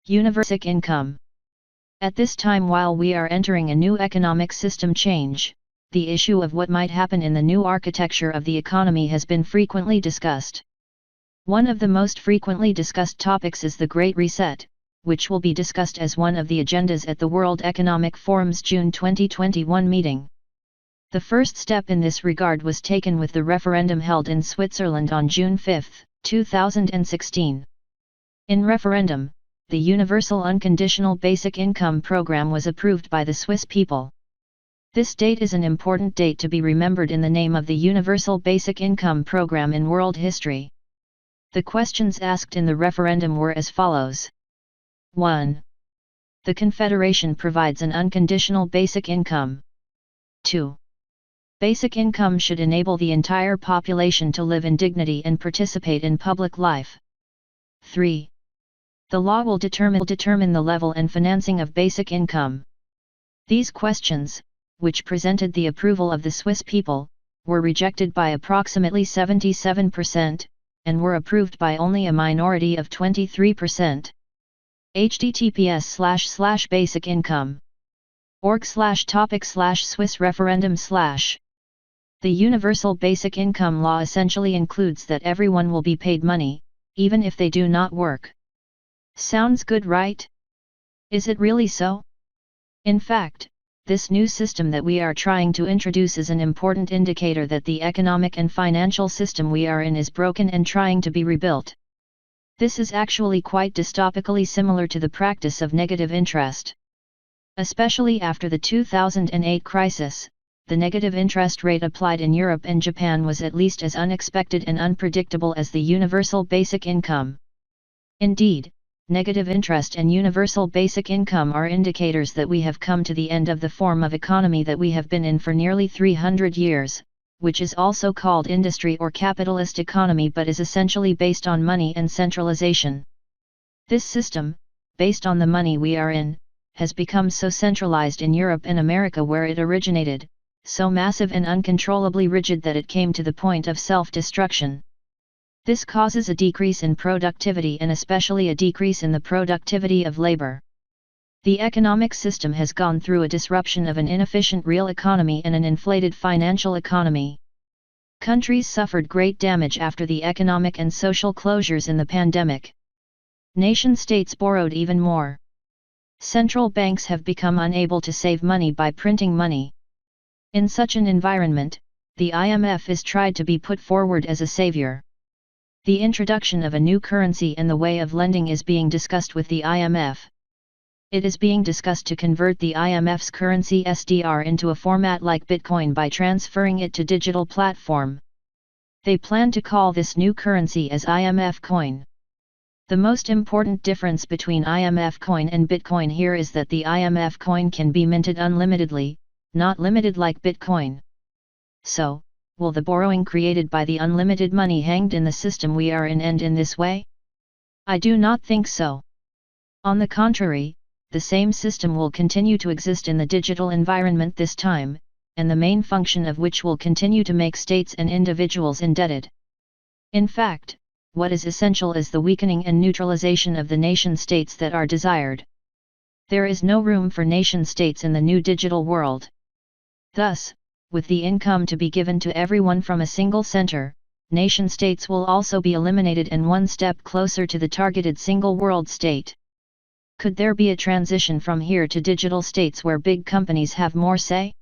Universal income. At this time, while we are entering a new economic system change, the issue of what might happen in the new architecture of the economy has been frequently discussed. One of the most frequently discussed topics is the Great Reset, which will be discussed as one of the agendas at the World Economic Forum's June 2021 meeting. The first step in this regard was taken with the referendum held in Switzerland on June 5, 2016. In referendum, the Universal Unconditional Basic Income Program was approved by the Swiss people. This date is an important date to be remembered in the name of the Universal Basic Income Program in world history. The questions asked in the referendum were as follows. 1. The Confederation provides an unconditional basic income. 2. Basic income should enable the entire population to live in dignity and participate in public life. 3. The law will determine the level and financing of basic income. These questions, which presented the approval of the Swiss people, were rejected by approximately 77%, and were approved by only a minority of 23%. https://basic-income.org/topic/Swiss-referendum/. The Universal Basic Income Law essentially includes that everyone will be paid money, even if they do not work. Sounds good, right? Is it really so? In fact, this new system that we are trying to introduce is an important indicator that the economic and financial system we are in is broken and trying to be rebuilt. This is actually quite dystopically similar to the practice of negative interest. Especially after the 2008 crisis, the negative interest rate applied in Europe and Japan was at least as unexpected and unpredictable as the universal basic income. Indeed, negative interest and universal basic income are indicators that we have come to the end of the form of economy that we have been in for nearly 300 years, which is also called industry or capitalist economy but is essentially based on money and centralization. This system, based on the money we are in, has become so centralized in Europe and America where it originated, so massive and uncontrollably rigid that it came to the point of self-destruction. This causes a decrease in productivity and especially a decrease in the productivity of labor. The economic system has gone through a disruption of an inefficient real economy and an inflated financial economy. Countries suffered great damage after the economic and social closures in the pandemic. Nation-states borrowed even more. Central banks have become unable to save money by printing money. In such an environment, the IMF is tried to be put forward as a savior. The introduction of a new currency and the way of lending is being discussed with the IMF. It is being discussed to convert the IMF's currency SDR into a format like Bitcoin by transferring it to digital platform. They plan to call this new currency as IMF coin. The most important difference between IMF coin and Bitcoin here is that the IMF coin can be minted unlimitedly, not limited like Bitcoin. So, will the borrowing created by the unlimited money hanged in the system we are in end in this way? I do not think so. On the contrary, the same system will continue to exist in the digital environment this time, and the main function of which will continue to make states and individuals indebted. In fact, what is essential is the weakening and neutralization of the nation-states that are desired. There is no room for nation-states in the new digital world. Thus, with the income to be given to everyone from a single center, nation-states will also be eliminated and one step closer to the targeted single world state. Could there be a transition from here to digital states where big companies have more say?